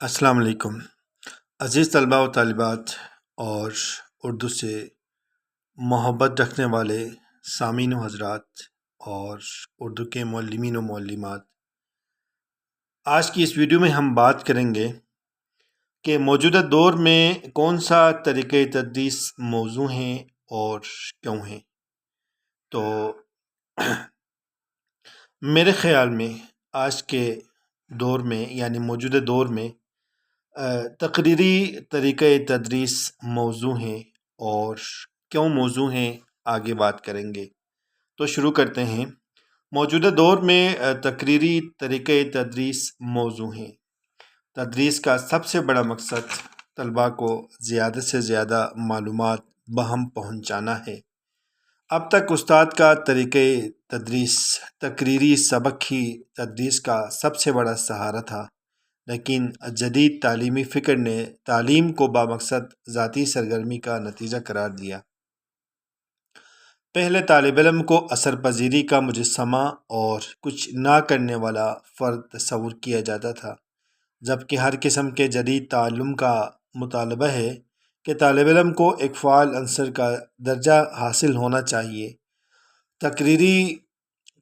السلام علیکم عزیز طلباء و طالبات اور اردو سے محبت رکھنے والے سامعین و حضرات اور اردو کے معلمین و معلمات، آج کی اس ویڈیو میں ہم بات کریں گے کہ موجودہ دور میں کون سا طریقۂ تدریس موزوں ہیں اور کیوں ہیں۔ تو میرے خیال میں آج کے دور میں یعنی موجودہ دور میں تقریری طریقۂ تدریس موزوں ہیں، اور کیوں موزوں ہیں آگے بات کریں گے۔ تو شروع کرتے ہیں۔ موجودہ دور میں تقریری طریقۂ تدریس موزوں ہیں۔ تدریس کا سب سے بڑا مقصد طلباء کو زیادہ سے زیادہ معلومات بہم پہنچانا ہے۔ اب تک استاد کا طریقۂ تدریس تقریری سبق ہی تدریس کا سب سے بڑا سہارا تھا، لیکن جدید تعلیمی فکر نے تعلیم کو بامقصد ذاتی سرگرمی کا نتیجہ قرار دیا۔ پہلے طالب علم کو اثر پذیری کا مجسمہ اور کچھ نہ کرنے والا فرد تصور کیا جاتا تھا، جبکہ ہر قسم کے جدید تعلم کا مطالبہ ہے کہ طالب علم کو ایک فعال عنصر کا درجہ حاصل ہونا چاہیے۔ تقریری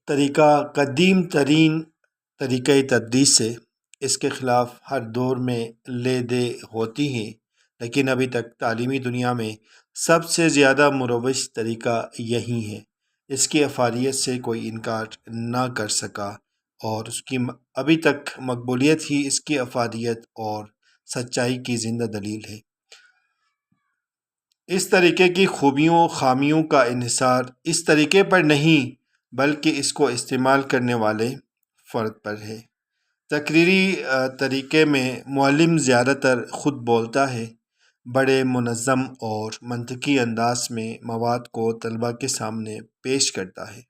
طریقہ قدیم ترین طریقۂ تدریس ہے، اس کے خلاف ہر دور میں لے دے ہوتی ہیں، لیکن ابھی تک تعلیمی دنیا میں سب سے زیادہ مروج طریقہ یہی ہے۔ اس کی افادیت سے کوئی انکار نہ کر سکا، اور اس کی ابھی تک مقبولیت ہی اس کی افادیت اور سچائی کی زندہ دلیل ہے۔ اس طریقے کی خوبیوں خامیوں کا انحصار اس طریقے پر نہیں بلکہ اس کو استعمال کرنے والے فرد پر ہے۔ تقریری طریقے میں معلم زیادہ تر خود بولتا ہے، بڑے منظم اور منطقی انداز میں مواد کو طلباء کے سامنے پیش کرتا ہے۔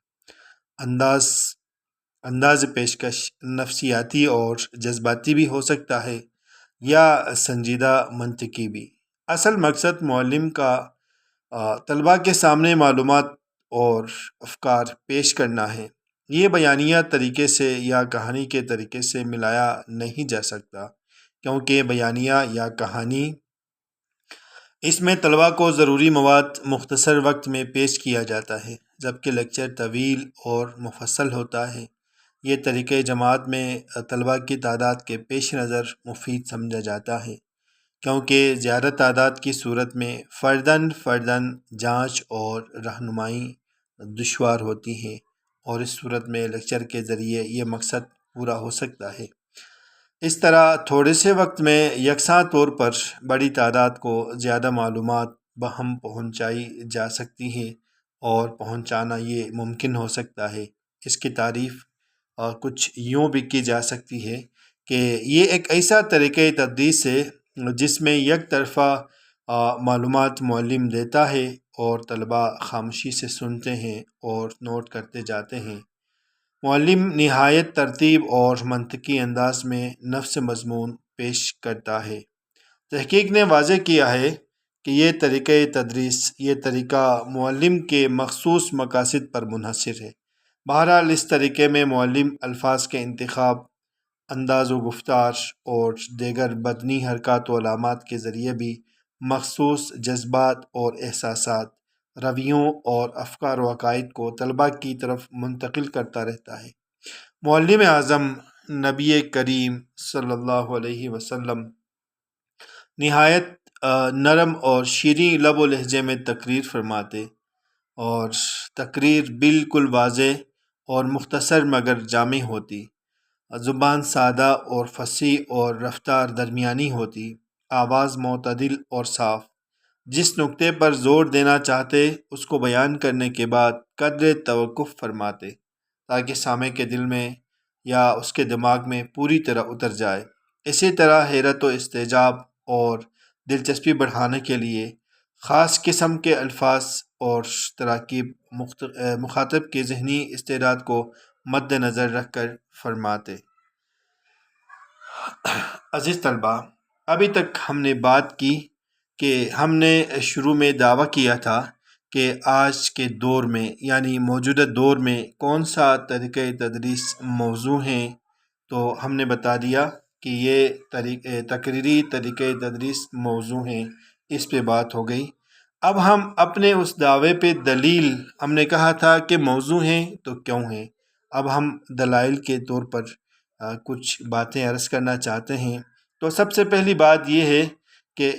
انداز پیشکش نفسیاتی اور جذباتی بھی ہو سکتا ہے، یا سنجیدہ منطقی بھی۔ اصل مقصد معلم کا طلباء کے سامنے معلومات اور افکار پیش کرنا ہے۔ یہ بیانیہ طریقے سے یا کہانی کے طریقے سے ملایا نہیں جا سکتا، کیونکہ بیانیہ یا کہانی اس میں طلباء کو ضروری مواد مختصر وقت میں پیش کیا جاتا ہے، جبکہ لیکچر طویل اور مفصل ہوتا ہے۔ یہ طریقہ جماعت میں طلباء کی تعداد کے پیش نظر مفید سمجھا جاتا ہے، کیونکہ زیادہ تعداد کی صورت میں فرداً جانچ اور رہنمائی دشوار ہوتی ہے، اور اس صورت میں لیکچر کے ذریعے یہ مقصد پورا ہو سکتا ہے۔ اس طرح تھوڑے سے وقت میں یکساں طور پر بڑی تعداد کو زیادہ معلومات بہم پہنچائی جا سکتی ہے، اور پہنچانا یہ ممکن ہو سکتا ہے۔ اس کی تعریف کچھ یوں بھی کی جا سکتی ہے کہ یہ ایک ایسا طریقۂ تدریس ہے جس میں یک طرفہ معلومات معلم دیتا ہے اور طلباء خاموشی سے سنتے ہیں اور نوٹ کرتے جاتے ہیں۔ معلم نہایت ترتیب اور منطقی انداز میں نفس مضمون پیش کرتا ہے۔ تحقیق نے واضح کیا ہے کہ یہ طریقۂ تدریس، یہ طریقہ معلم کے مخصوص مقاصد پر منحصر ہے۔ بہرحال اس طریقے میں معلم الفاظ کے انتخاب، انداز و گفتار اور دیگر بدنی حرکات و علامات کے ذریعے بھی مخصوص جذبات اور احساسات، رویوں اور افکار و عقائد کو طلباء کی طرف منتقل کرتا رہتا ہے۔ معلم اعظم نبی کریم صلی اللہ علیہ وسلم نہایت نرم اور شیریں لب و لہجے میں تقریر فرماتے، اور تقریر بالکل واضح اور مختصر مگر جامع ہوتی۔ زبان سادہ اور فصیح اور رفتار درمیانی ہوتی، آواز معتدل اور صاف۔ جس نکتے پر زور دینا چاہتے اس کو بیان کرنے کے بعد قدر توقف فرماتے، تاکہ سامع کے دل میں یا اس کے دماغ میں پوری طرح اتر جائے۔ اسی طرح حیرت و استعجاب اور دلچسپی بڑھانے کے لیے خاص قسم کے الفاظ اور تراکیب مخاطب کے ذہنی استعداد کو مد نظر رکھ کر فرماتے۔ عزیز طلباء، ابھی تک ہم نے بات کی کہ ہم نے شروع میں دعویٰ کیا تھا کہ آج کے دور میں یعنی موجودہ دور میں کون سا طریقۂ تدریس موزوں ہیں، تو ہم نے بتا دیا کہ یہ تقریری طریقۂ تدریس موضوع ہیں، اس پہ بات ہو گئی۔ اب ہم اپنے اس دعوے پہ دلیل، ہم نے کہا تھا کہ موضوع ہیں تو کیوں ہیں، اب ہم دلائل کے طور پر کچھ باتیں عرض کرنا چاہتے ہیں۔ تو سب سے پہلی بات یہ ہے کہ